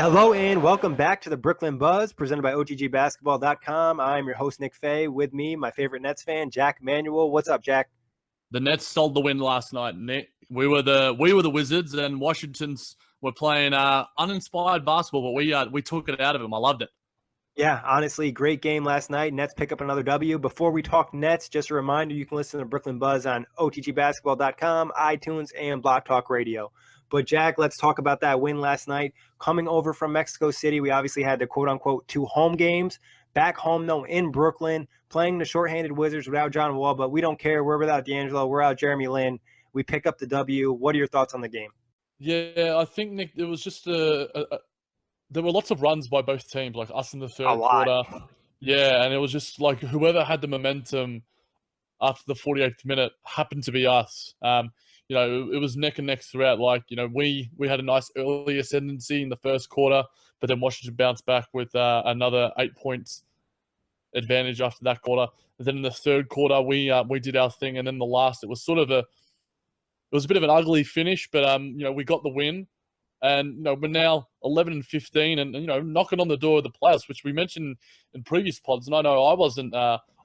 Hello and welcome back to the Brooklyn Buzz presented by OTGBasketball.com. I'm your host, Nick Fay. With me, my favorite Nets fan, Jack Manuell. What's up, Jack? The Nets stole the win last night, Nick. We were the Wizards, and Washington's were playing uninspired basketball, but we took it out of them. I loved it. Yeah, honestly, great game last night. Nets pick up another W. Before we talk Nets, just a reminder, you can listen to Brooklyn Buzz on OTGBasketball.com, iTunes, and Block Talk Radio. But, Jack, let's talk about that win last night. Coming over from Mexico City, we obviously had the quote-unquote 2 home games. Back home, though, in Brooklyn, playing the shorthanded Wizards without John Wall, but we don't care. We're without D'Angelo. We're out Jeremy Lin. We pick up the W. What are your thoughts on the game? Yeah, I think, Nick, it was just there were lots of runs by both teams, like us in the third quarter. Yeah, and it was just like whoever had the momentum after the 48th minute happened to be us. It was neck and neck throughout. Like, we had a nice early ascendancy in the first quarter, but then Washington bounced back with another 8 points advantage after that quarter. And then in the third quarter, we did our thing, and then the last, it was a bit of an ugly finish, but we got the win, and we're now 11-15, and knocking on the door of the playoffs, which we mentioned in previous pods. And I know I wasn't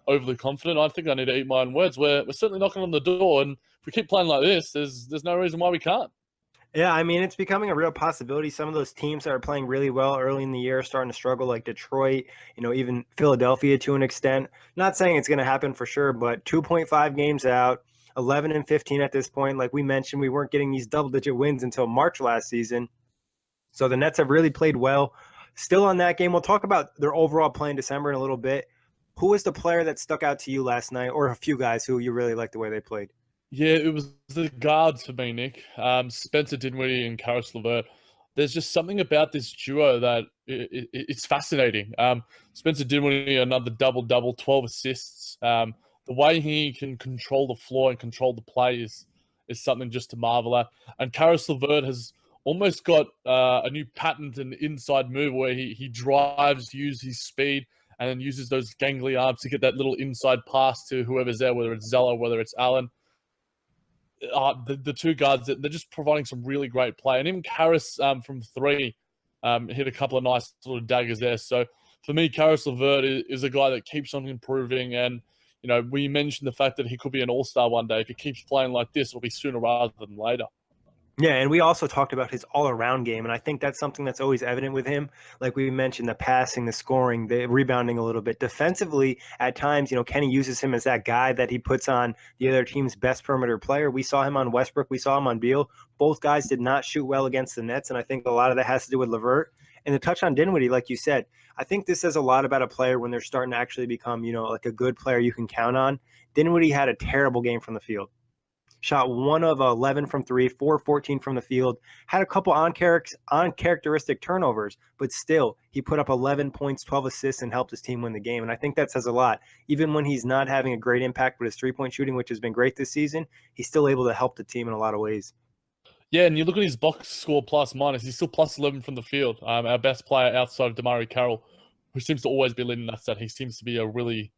overly confident. I think I need to eat my own words. We're certainly knocking on the door, and if we keep playing like this, there's no reason why we can't. Yeah, I mean, it's becoming a real possibility. Some of those teams that are playing really well early in the year are starting to struggle, like Detroit, even Philadelphia to an extent. Not saying it's going to happen for sure, but 2.5 games out, 11-15 at this point. Like we mentioned, we weren't getting these double-digit wins until March last season. So the Nets have really played well. Still on that game, we'll talk about their overall play in December in a little bit. Who was the player that stuck out to you last night, or a few guys who you really liked the way they played? Yeah, it was the guards for me, Nick. Spencer Dinwiddie and Caris LeVert. There's just something about this duo that it's fascinating. Spencer Dinwiddie, another double-double, 12 assists. The way he can control the floor and control the play is something just to marvel at. And Caris LeVert has almost got a new patent and inside move where he drives, uses his speed, and then uses those gangly arms to get that little inside pass to whoever's there, whether it's Zeller, whether it's Allen. The two guards, they're just providing some really great play. And even Caris from three hit a couple of nice little daggers there. So for me, Caris LeVert is a guy that keeps on improving. And, we mentioned the fact that he could be an all-star one day. If he keeps playing like this, it'll be sooner rather than later. Yeah, and we also talked about his all-around game, and I think that's something that's always evident with him. Like we mentioned, the passing, the scoring, the rebounding a little bit. Defensively, at times, Kenny uses him as that guy that he puts on the other team's best perimeter player. We saw him on Westbrook. We saw him on Beal. Both guys did not shoot well against the Nets, and I think a lot of that has to do with LeVert. And to touch on Dinwiddie, like you said, I think this says a lot about a player when they're starting to actually become, like a good player you can count on. Dinwiddie had a terrible game from the field. Shot 1 of 11 from 3, 4-14 from the field, had a couple uncharacteristic turnovers, but still, he put up 11 points, 12 assists, and helped his team win the game. And I think that says a lot. Even when he's not having a great impact with his three-point shooting, which has been great this season, he's still able to help the team in a lot of ways. Yeah, and you look at his box score plus minus, he's still plus 11 from the field. Our best player outside of Damari Carroll, who seems to always be leading that set. He seems to be a really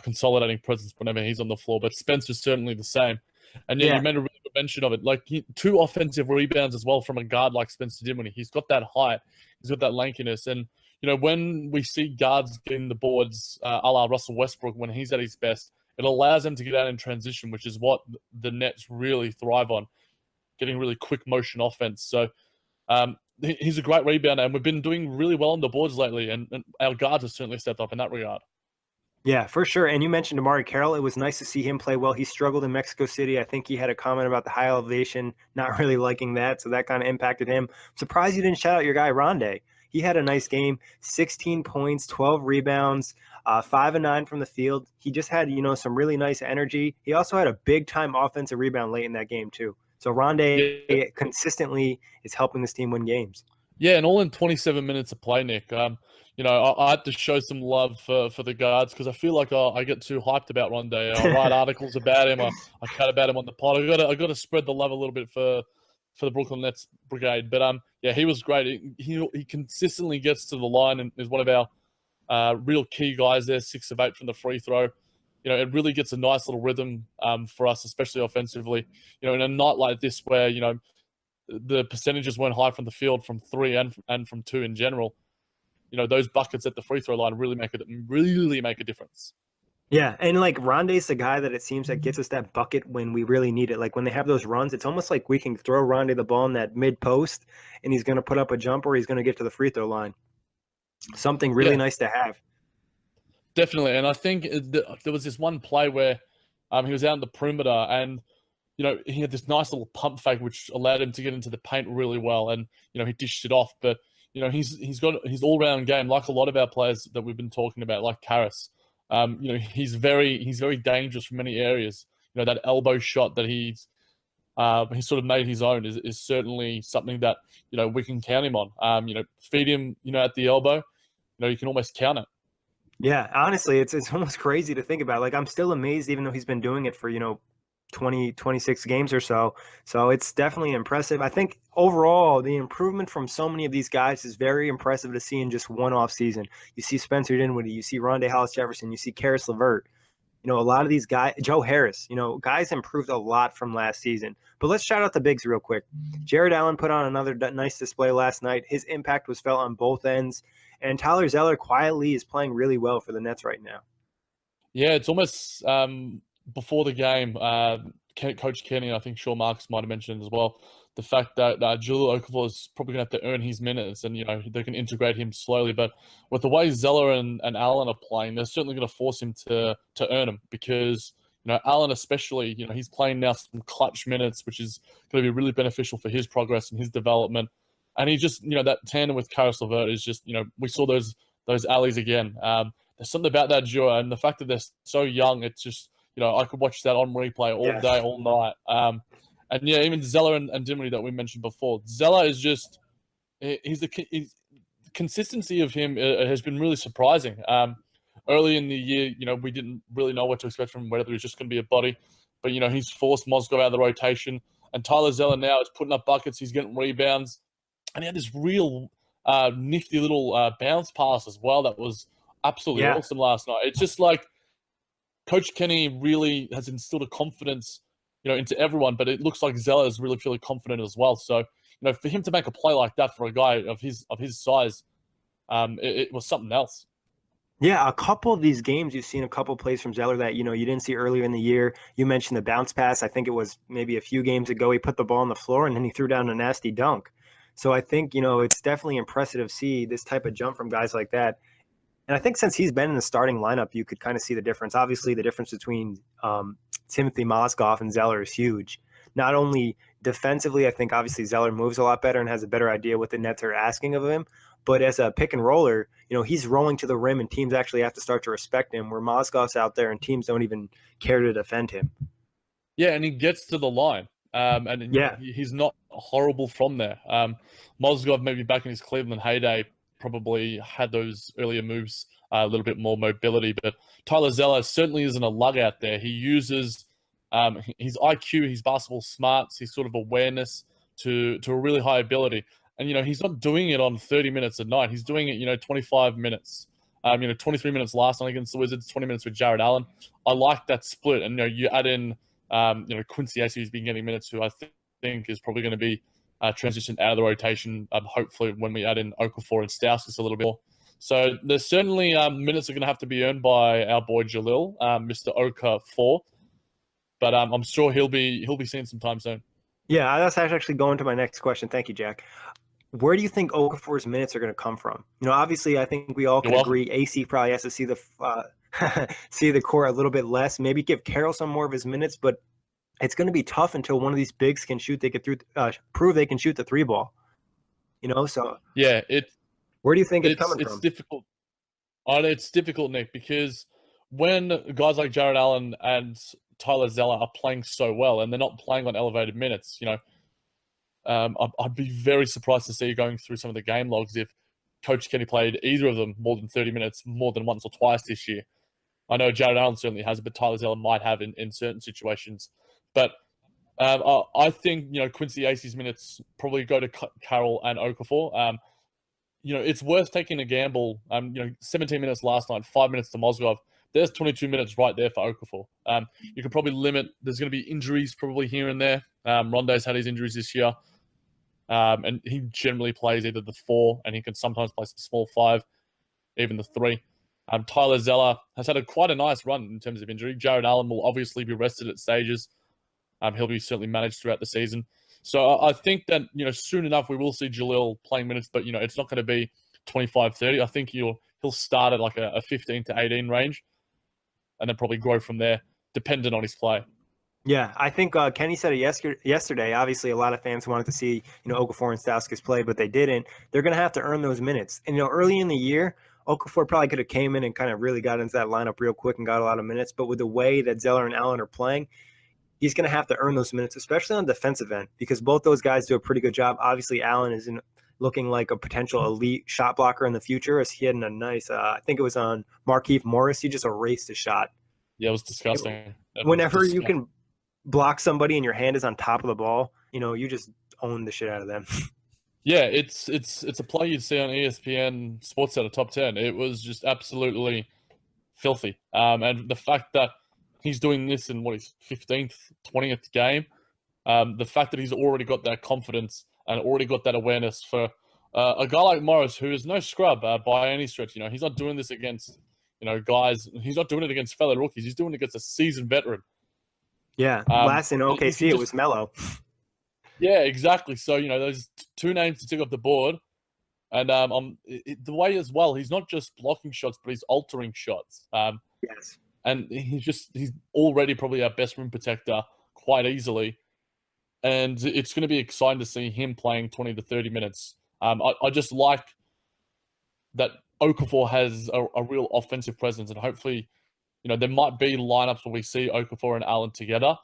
consolidating presence whenever he's on the floor, but Spencer's certainly the same. And you made a really good mention of it. Like 2 offensive rebounds as well from a guard like Spencer Dinwiddie. He's got that height. He's got that lankiness. And, when we see guards getting the boards a la Russell Westbrook when he's at his best, it allows them to get out in transition, which is what the Nets really thrive on, getting really quick motion offense. So he's a great rebounder, and we've been doing really well on the boards lately, and our guards have certainly stepped up in that regard. Yeah, for sure. And you mentioned Damari Carroll. It was nice to see him play well. He struggled in Mexico City. I think he had a comment about the high elevation, not really liking that, so that kind of impacted him. I'm surprised you didn't shout out your guy, Rondae. He had a nice game, 16 points, 12 rebounds, 5 and 9 from the field. He just had, some really nice energy. He also had a big-time offensive rebound late in that game, too. So Rondae consistently is helping this team win games. Yeah, and all in 27 minutes of play, Nick. I had to show some love for the guards because I feel like I get too hyped about Rondae. I write articles about him. I chat about him on the pod. I got to spread the love a little bit for the Brooklyn Nets brigade. But he was great. He consistently gets to the line and is one of our real key guys there. 6 of 8 from the free throw. It really gets a nice little rhythm for us, especially offensively. In a night like this where the percentages weren't high from the field from 3 and from 2 in general, those buckets at the free throw line really make a difference. Yeah, and like Rondae's the guy that it seems that gets us that bucket when we really need it. Like when they have those runs, it's almost like we can throw Rondae the ball in that mid post, and he's going to put up a jumper. He's going to get to the free throw line. Something really nice to have. Definitely, and I think there was this one play where he was out in the perimeter, and he had this nice little pump fake which allowed him to get into the paint really well, and he dished it off. But he's got his all round game, like a lot of our players that we've been talking about, like Caris. He's very dangerous from many areas. That elbow shot that he sort of made his own is certainly something that we can count him on. Feed him at the elbow, you can almost count it. Yeah, honestly, it's almost crazy to think about. Like I'm still amazed, even though he's been doing it for 26 games or so. So it's definitely impressive. I think overall, the improvement from so many of these guys is very impressive to see in just one off season. You see Spencer Dinwiddie, you see Rondae Hollis-Jefferson, you see Caris LeVert. A lot of these guys, Joe Harris, guys improved a lot from last season. But let's shout out the bigs real quick. Jarrett Allen put on another nice display last night. His impact was felt on both ends. And Tyler Zeller quietly is playing really well for the Nets right now. Yeah, it's almost before the game, Coach Kenny, I think Sean Marks might have mentioned as well, the fact that Jahlil Okafor is probably going to have to earn his minutes, and they can integrate him slowly. But with the way Zeller and Allen are playing, they're certainly going to force him to earn them, because Allen especially, he's playing now some clutch minutes, which is going to be really beneficial for his progress and his development. And he just, that tandem with Caris LeVert is just, we saw those alleys again. There's something about that duo, and the fact that they're so young, it's just, I could watch that on replay all day, all night. And yeah, even Zeller and Dinwiddie that we mentioned before. Zeller is just, the consistency of him has been really surprising. Early in the year, we didn't really know what to expect from him, whether he was just going to be a body. But, he's forced Mozgov out of the rotation. And Tyler Zeller now is putting up buckets. He's getting rebounds. And he had this real nifty little bounce pass as well that was absolutely awesome last night. It's just like Coach Kenny really has instilled a confidence, into everyone, but it looks like Zeller is really feeling confident as well. So, for him to make a play like that for a guy of his size, it was something else. Yeah, a couple of these games, you've seen a couple of plays from Zeller that, you didn't see earlier in the year. You mentioned the bounce pass. I think it was maybe a few games ago. He put the ball on the floor and then he threw down a nasty dunk. So I think, it's definitely impressive to see this type of jump from guys like that. And I think since he's been in the starting lineup, you could kind of see the difference. Obviously, the difference between Timothy Mozgov and Zeller is huge. Not only defensively, I think obviously Zeller moves a lot better and has a better idea what the Nets are asking of him. But as a pick and roller, he's rolling to the rim and teams actually have to start to respect him, where Mozgov's out there and teams don't even care to defend him. Yeah, and he gets to the line. He's not horrible from there. Mozgov, maybe back in his Cleveland heyday, probably had those earlier moves, a little bit more mobility. But Tyler Zeller certainly isn't a lug out there. He uses his IQ, his basketball smarts, his sort of awareness to a really high ability. And, he's not doing it on 30 minutes a night. He's doing it, 25 minutes. 23 minutes last night against the Wizards, 20 minutes with Jarrett Allen. I like that split. And, you add in, Quincy Acey, who's been getting minutes, who I think is probably going to be transitioned out of the rotation, hopefully when we add in Okafor and Stauskas a little bit more. So there's certainly minutes are going to have to be earned by our boy Jahlil, Mr. Okafor. But I'm sure he'll be seeing some time soon. Yeah, that's actually going to my next question. Thank you, Jack. Where do you think Okafor's minutes are going to come from? Obviously, I think we all can agree AC probably has to see the court a little bit less. Maybe give Carroll some more of his minutes, but it's going to be tough until one of these bigs can shoot. They could prove they can shoot the three ball. So yeah, where do you think it's coming from? It's difficult. It's difficult, Nick, because when guys like Jarrett Allen and Tyler Zeller are playing so well, and they're not playing on elevated minutes, I'd be very surprised to see going through some of the game logs if Coach Kenny played either of them more than 30 minutes, more than once or twice this year. I know Jarrett Allen certainly has, but Tyler Zeller might have in certain situations. But I think, Quincy Acey's minutes probably go to Carroll and Okafor. It's worth taking a gamble. 17 minutes last night, 5 minutes to Mozgov. There's 22 minutes right there for Okafor. You could probably limit. There's going to be injuries probably here and there. Rondae's had his injuries this year. And he generally plays either the 4, and he can sometimes play some small 5, even the 3. Tyler Zeller has had quite a nice run in terms of injury. Jarrett Allen will obviously be rested at stages. He'll be certainly managed throughout the season. So I think that, soon enough we will see Jalil playing minutes, but, it's not going to be 25, 30. I think he'll start at like a 15 to 18 range and then probably grow from there, dependent on his play. Yeah, I think Kenny said it yesterday. Obviously, a lot of fans wanted to see, Okafor and Stauskas play, but they didn't. They're going to have to earn those minutes. And, early in the year, Okafor probably could have came in and kind of really got into that lineup real quick and got a lot of minutes. But with the way that Zeller and Allen are playing, he's going to have to earn those minutes, especially on the defensive end, because both those guys do a pretty good job. Obviously, Allen is looking like a potential elite shot blocker in the future, as he had a nice, I think it was on Markieff Morris. He just erased a shot. Yeah, it was disgusting. Whenever you can block somebody and your hand is on top of the ball, you just own the shit out of them. Yeah, it's a play you'd see on ESPN SportsCenter Top 10. It was just absolutely filthy. And the fact that he's doing this in his 15th, 20th game, the fact that he's already got that confidence and already got that awareness for a guy like Morris, who is no scrub by any stretch. He's not doing this against, guys. He's not doing it against fellow rookies. He's doing it against a seasoned veteran. Yeah, last in OKC, it was Melo. Yeah, exactly. So, there's 2 names to tick off the board. And the way as well, he's not just blocking shots, but he's altering shots. Yes. And he's already probably our best rim protector quite easily. And it's going to be exciting to see him playing 20 to 30 minutes. I just like that Okafor has a real offensive presence, and hopefully, there might be lineups where we see Okafor and Allen together.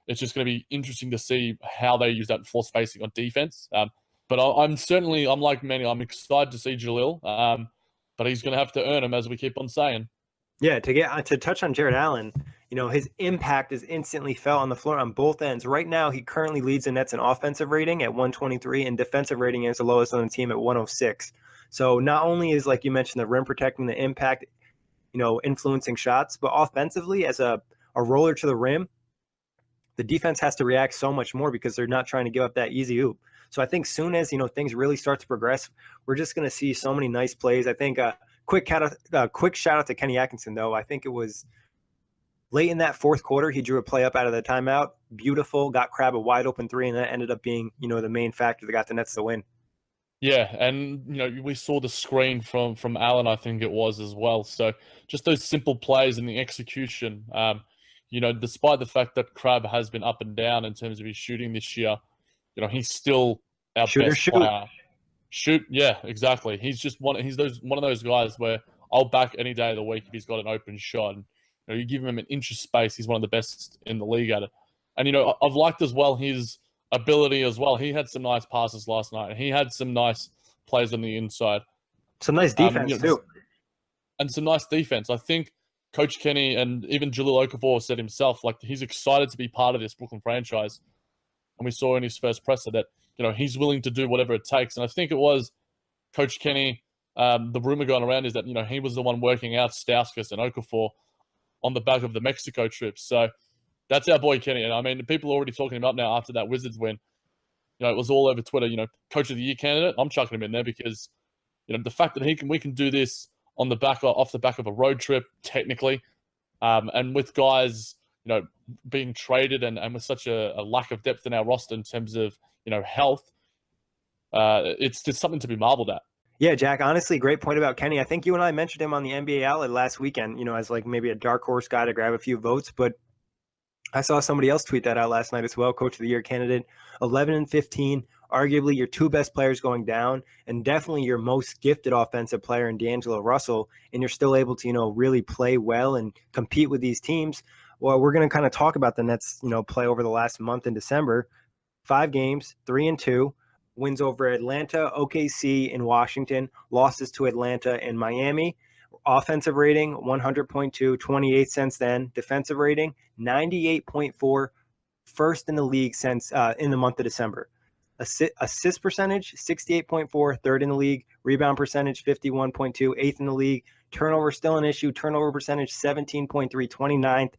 It's just going to be interesting to see how they use that floor spacing on defense. But I'm like many. I'm excited to see Jalil, but he's going to have to earn them, as we keep on saying. Yeah, to touch on Jarrett Allen, his impact is instantly felt on the floor on both ends. Right now, he currently leads the Nets in offensive rating at 123, and defensive rating is the lowest on the team at 106. So not only is, like you mentioned, the rim protecting, the impact, influencing shots, but offensively, as a roller to the rim, the defense has to react so much more because they're not trying to give up that easy oop. So I think soon as, things really start to progress, we're just going to see so many nice plays. I think quick shout out to Kenny Atkinson, though. I think it was late in that fourth quarter, he drew a play up out of the timeout. Beautiful, got Crabbe a wide open 3, and that ended up being, the main factor that got the Nets to win. Yeah, and we saw the screen from Allen, I think it was, as well. So just those simple plays and the execution. Despite the fact that Crabbe has been up and down in terms of his shooting this year, he's still our best player. Shoot, yeah, exactly. He's just one of those guys where I'll back any day of the week if he's got an open shot. And, you give him an inch of space, he's one of the best in the league at it. And I've liked as well his ability as well. He had some nice passes last night, and he had some nice plays on the inside. Some nice defense too, and some nice defense. I think Coach Kenny and even Jalil Okafor said himself, like, he's excited to be part of this Brooklyn franchise. And we saw in his first presser that, he's willing to do whatever it takes. And I think it was Coach Kenny, the rumor going around is that, he was the one working out Stauskas and Okafor on the back of the Mexico trip. So that's our boy Kenny. And I mean, people are already talking him up now after that Wizards win. It was all over Twitter, Coach of the Year candidate. I'm chucking him in there because, the fact that we can do this on off the back of a road trip, technically, and with guys, being traded and with such a lack of depth in our roster in terms of, health, it's just something to be marveled at. Yeah, Jack, honestly, great point about Kenny. I think you and I mentioned him on the NBA Outlet last weekend, as like maybe a dark horse guy to grab a few votes, but I saw somebody else tweet that out last night as well. Coach of the Year candidate, 11 and 15, arguably your 2 best players going down, and definitely your most gifted offensive player in D'Angelo Russell, and you're still able to, really play well and compete with these teams. Well, we're going to kind of talk about the Nets, play over the last month in December. 5 games, 3-2, wins over Atlanta, OKC, and Washington, losses to Atlanta and Miami. Offensive rating, 100.2, 28 since then. Defensive rating, 98.4, first in the league since in the month of December. Assist percentage, 68.4, third in the league. Rebound percentage, 51.2, eighth in the league. Turnover still an issue. Turnover percentage, 17.3, 29th.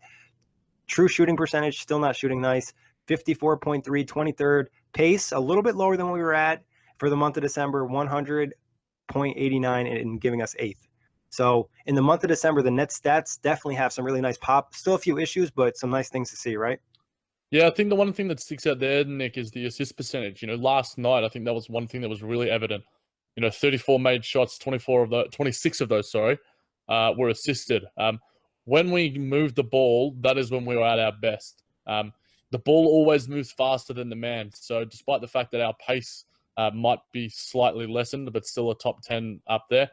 True shooting percentage, still not shooting nice. 54.3, 23rd. Pace, a little bit lower than we were at for the month of December, 100.89 and giving us 8th. So in the month of December, the net stats definitely have some really nice pop. Still a few issues, but some nice things to see, right? Yeah, I think the one thing that sticks out there, Nick, is the assist percentage. Last night, I think that was one thing that was really evident. 34 made shots, 26 of those, were assisted. When we moved the ball, that is when we were at our best. The ball always moves faster than the man. So despite the fact that our pace might be slightly lessened, but still a top 10 up there,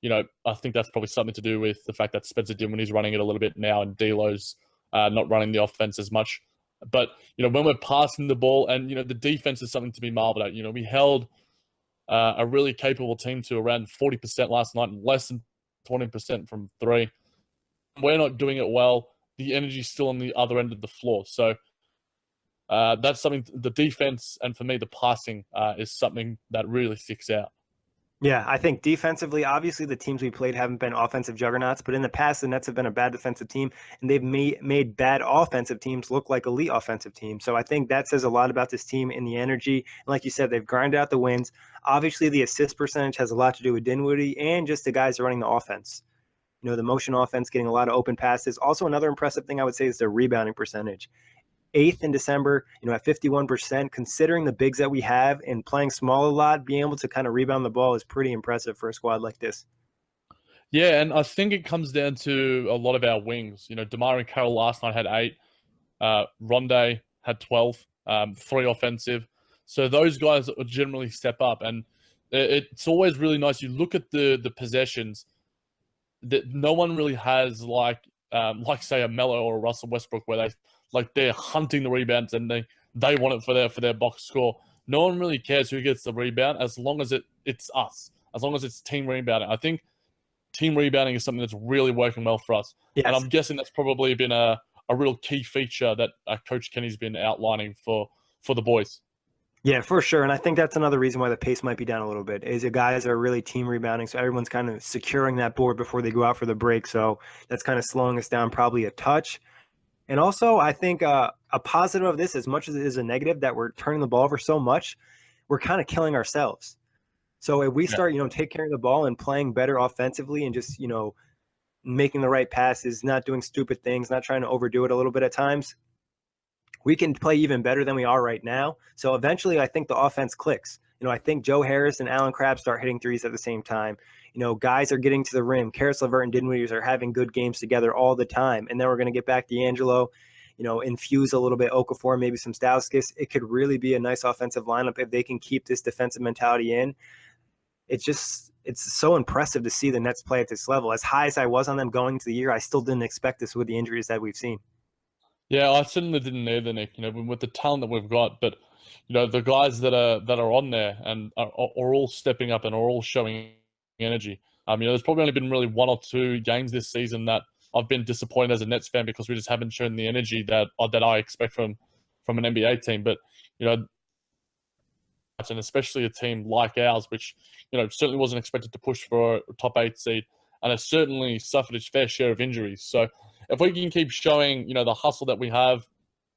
I think that's probably something to do with the fact that Spencer Dinwiddie's running it a little bit now and D'Lo's not running the offense as much. But, when we're passing the ball and, the defense is something to be marveled at. We held a really capable team to around 40% last night and less than 20% from three. We're not doing it well. The energy's still on the other end of the floor. So that's something, the defense and for me, the passing is something that really sticks out. Yeah, I think defensively, obviously the teams we played haven't been offensive juggernauts, but in the past, the Nets have been a bad defensive team, and they've made bad offensive teams look like elite offensive teams. So I think that says a lot about this team and the energy. And like you said, they've grinded out the wins. Obviously, the assist percentage has a lot to do with Dinwiddie and just the guys running the offense. The motion offense getting a lot of open passes. Also, another impressive thing I would say is their rebounding percentage. 8th in December, at 51%, considering the bigs that we have and playing small a lot, being able to kind of rebound the ball is pretty impressive for a squad like this. Yeah, and I think it comes down to a lot of our wings. DeMar and Carroll last night had 8. Rondae had 12, 3 offensive. So those guys generally step up. And it's always really nice. You look at the possessions that no one really has like say a Melo or a Russell Westbrook where they're hunting the rebounds and they want it for their box score. No one really cares who gets the rebound as long as it's us, as long as it's team rebounding. I think team rebounding is something that's really working well for us. Yes. And I'm guessing that's probably been a real key feature that Coach Kenny's been outlining for the boys. Yeah, for sure. And I think that's another reason why the pace might be down a little bit is the guys are really team rebounding. So everyone's kind of securing that board before they go out for the break. So that's kind of slowing us down probably a touch. And also, I think a positive of this, as much as it is a negative that we're turning the ball over so much, we're kind of killing ourselves. So if we start, take care of the ball and playing better offensively and just, making the right passes, not doing stupid things, not trying to overdo it a little bit at times, we can play even better than we are right now. So eventually, I think the offense clicks. I think Joe Harris and Allen Crabbe start hitting threes at the same time. Guys are getting to the rim. Caris LeVert and Dinwiddie are having good games together all the time. And then we're going to get back D'Angelo, infuse a little bit Okafor, maybe some Stauskas. It could really be a nice offensive lineup if they can keep this defensive mentality in. It's so impressive to see the Nets play at this level. As high as I was on them going into the year, I still didn't expect this with the injuries that we've seen. Yeah, I certainly didn't either, Nick. With the talent that we've got, but the guys that are on there and are all stepping up and are all showing energy. There's probably only been really 1 or 2 games this season that I've been disappointed as a Nets fan because we just haven't shown the energy that I expect from an NBA team. But and especially a team like ours, which certainly wasn't expected to push for a top 8 seed, and has certainly suffered its fair share of injuries. So if we can keep showing the hustle that we have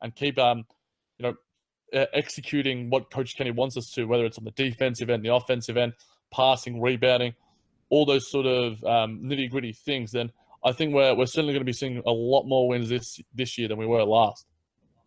and keep executing what Coach Kenny wants us to, whether it's on the defensive end, the offensive end, passing, rebounding, all those sort of nitty-gritty things, then I think we're certainly going to be seeing a lot more wins this year than we were last.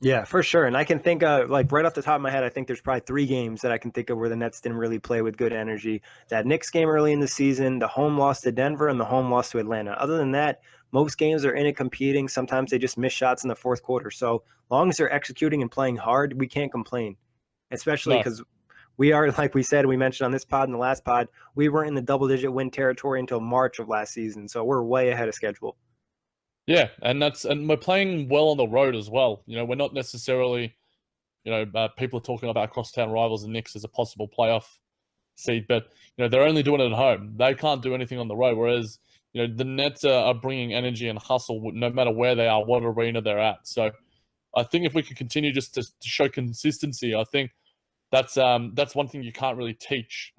Yeah, for sure. And I can think right off the top of my head, I think there's probably 3 games that I can think of where the Nets didn't really play with good energy. That Knicks game early in the season, the home loss to Denver, and the home loss to Atlanta. Other than that, most games are in it competing. Sometimes they just miss shots in the fourth quarter. So long as they're executing and playing hard, we can't complain, especially because we are, like we said, we mentioned on this pod and the last pod, we weren't in the double-digit win territory until March of last season. So we're way ahead of schedule. Yeah, and we're playing well on the road as well. We're not necessarily, people are talking about crosstown rivals and Knicks as a possible playoff seed, but they're only doing it at home. They can't do anything on the road. Whereas the Nets are bringing energy and hustle no matter where they are, what arena they're at. So I think if we could continue just to show consistency, I think that's one thing you can't really teach.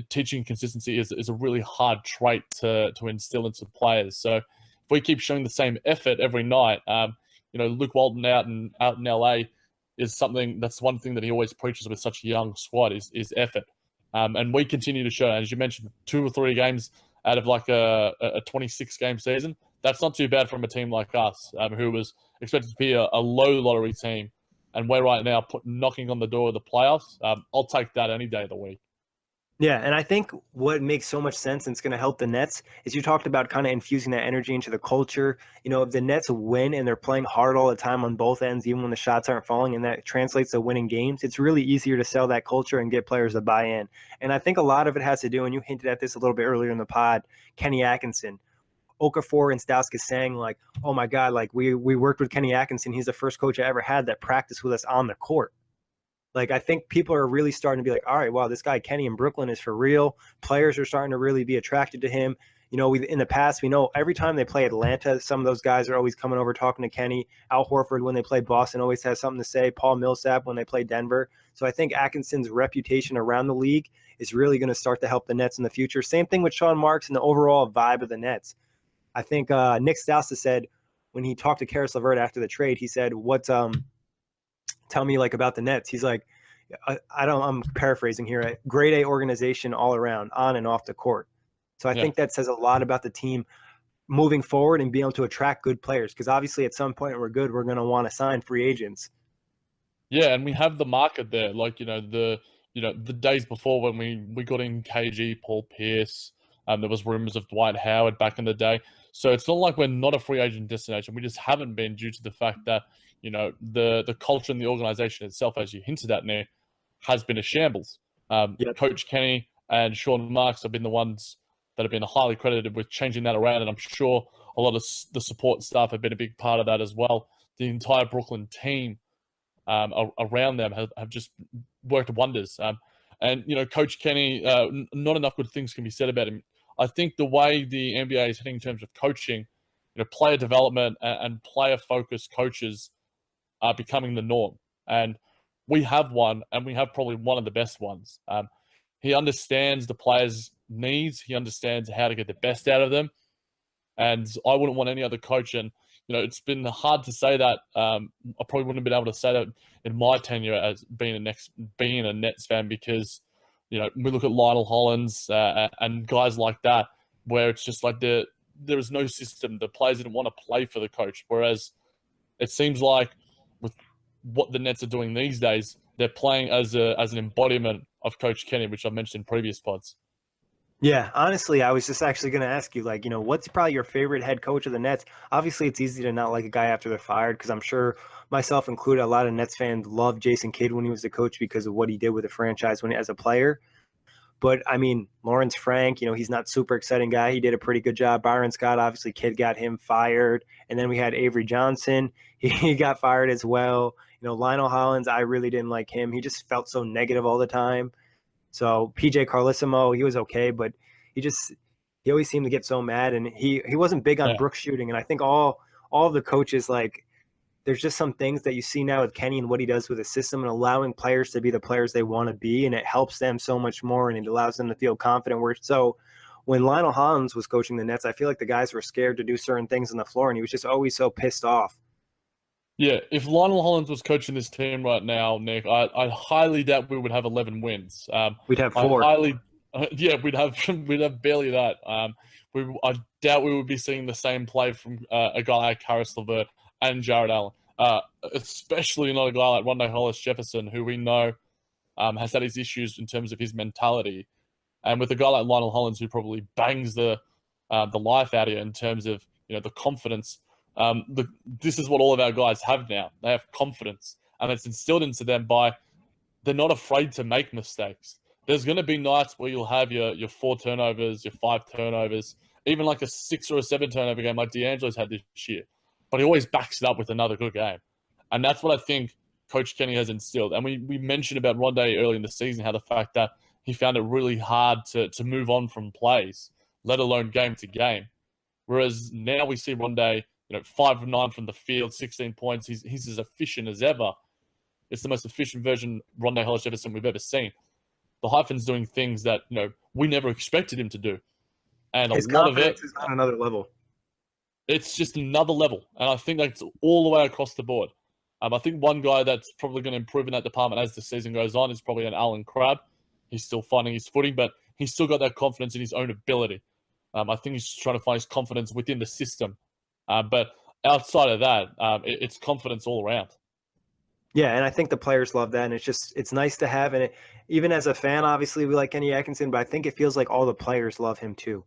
Teaching consistency is a really hard trait to instill into players. So if we keep showing the same effort every night, Luke Walton out in LA, is something that's one thing that he always preaches with such a young squad is effort. And we continue to show, as you mentioned, 2 or 3 games out of like a 26-game season. That's not too bad from a team like us, who was expected to be a low lottery team. And we're right now knocking on the door of the playoffs. I'll take that any day of the week. Yeah, and I think what makes so much sense and it's going to help the Nets is you talked about kind of infusing that energy into the culture. You know, if the Nets win and they're playing hard all the time on both ends, even when the shots aren't falling, and that translates to winning games, it's really easier to sell that culture and get players to buy in. And I think a lot of it has to do, and you hinted at this a little bit earlier in the pod, Kenny Atkinson. Okafor and Stauskas saying like, oh my God, like we worked with Kenny Atkinson. He's the first coach I ever had that practiced with us on the court. Like, I think people are really starting to be like, all right, wow, this guy Kenny in Brooklyn is for real. Players are starting to really be attracted to him. You know, in the past, we know every time they play Atlanta, some of those guys are always coming over talking to Kenny. Al Horford, when they play Boston, always has something to say. Paul Millsap, when they play Denver. So I think Atkinson's reputation around the league is really going to start to help the Nets in the future. Same thing with Sean Marks and the overall vibe of the Nets. I think Nick Stauskas said when he talked to Caris LeVert after the trade, he said, tell me like about the Nets. He's like, I'm paraphrasing here, grade A organization all around, on and off the court. So I think that says a lot about the team moving forward and being able to attract good players. Because obviously at some point we're going to want to sign free agents. Yeah, and we have the market there. Like, the days before when we got in KG, Paul Pierce, there was rumors of Dwight Howard back in the day. So it's not like we're not a free agent destination. We just haven't been due to the fact that, the culture in the organization itself, as you hinted at, Nick, has been a shambles. Coach Kenny and Sean Marks have been the ones that have been highly credited with changing that around, and I'm sure a lot of the support staff have been a big part of that as well. The entire Brooklyn team around them have just worked wonders. And, Coach Kenny, not enough good things can be said about him. I think the way the NBA is heading in terms of coaching, player development and player-focused coaches are becoming the norm. And we have one, and we have probably one of the best ones. He understands the players' needs. He understands how to get the best out of them. And I wouldn't want any other coach. And, it's been hard to say that. I probably wouldn't have been able to say that in my tenure as being a Nets fan, because, we look at Lionel Hollins and guys like that, where it's just like there is no system. The players didn't want to play for the coach. Whereas it seems like with what the Nets are doing these days, they're playing as an embodiment of Coach Kenny, which I've mentioned in previous pods. Yeah, honestly, I was just actually going to ask you, like, what's probably your favorite head coach of the Nets? Obviously, it's easy to not like a guy after they're fired, because I'm sure myself included, a lot of Nets fans loved Jason Kidd when he was the coach because of what he did with the franchise as a player. But, I mean, Lawrence Frank, he's not super exciting guy. He did a pretty good job. Byron Scott, obviously, Kidd got him fired. And then we had Avery Johnson. He got fired as well. Lionel Hollins, I really didn't like him. He just felt so negative all the time. So PJ Carlesimo, he was okay, but he always seemed to get so mad, and he wasn't big on Brooks shooting. And I think all of the coaches, like, there's just some things that you see now with Kenny and what he does with the system and allowing players to be the players they want to be, and it helps them so much more, and it allows them to feel confident. So when Lionel Hollins was coaching the Nets, I feel like the guys were scared to do certain things on the floor, and he was just always so pissed off. Yeah, if Lionel Hollins was coaching this team right now, Nick, I highly doubt we would have 11 wins. We'd have 4. We'd have barely that. I doubt we would be seeing the same play from a guy like Caris LeVert and Jarrett Allen, especially not a guy like Rondae Hollis-Jefferson, who we know has had his issues in terms of his mentality, and with a guy like Lionel Hollins, who probably bangs the life out of you in terms of the confidence. This is what all of our guys have now. They have confidence, and it's instilled into them by they're not afraid to make mistakes. There's going to be nights where you'll have your 4 turnovers, your 5 turnovers, even like a 6 or a 7 turnover game like D'Angelo's had this year. But he always backs it up with another good game. And that's what I think Coach Kenny has instilled. And we mentioned about Rondae early in the season, how the fact that he found it really hard to move on from plays, let alone game to game. Whereas now we see Rondae, 5 of 9 from the field, 16 points. He's as efficient as ever. It's the most efficient version of Rondae Hollis-Jefferson we've ever seen. The hyphen's doing things that we never expected him to do, and his a lot of it is on another level. It's just another level, and I think that's all the way across the board. I think one guy that's probably going to improve in that department as the season goes on is probably an Alan Crabb. He's still finding his footing, but he's still got that confidence in his own ability. I think he's trying to find his confidence within the system. But outside of that, it's confidence all around. Yeah, and I think the players love that, and it's nice to have. And even as a fan, obviously we like Kenny Atkinson, but I think it feels like all the players love him too.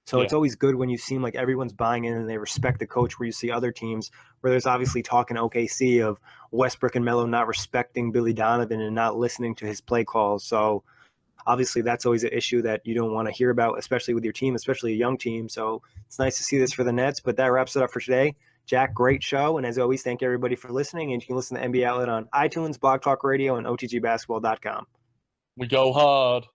So it's always good when you seem like everyone's buying in and they respect the coach, where you see other teams where there's obviously talk in OKC of Westbrook and Melo not respecting Billy Donovan and not listening to his play calls. So obviously that's always an issue that you don't want to hear about, especially with your team, especially a young team. So it's nice to see this for the Nets, but that wraps it up for today. Jack, great show. And as always, thank everybody for listening. And you can listen to NBA Outlet on iTunes, Blog Talk Radio, and OTGBasketball.com. We go hard.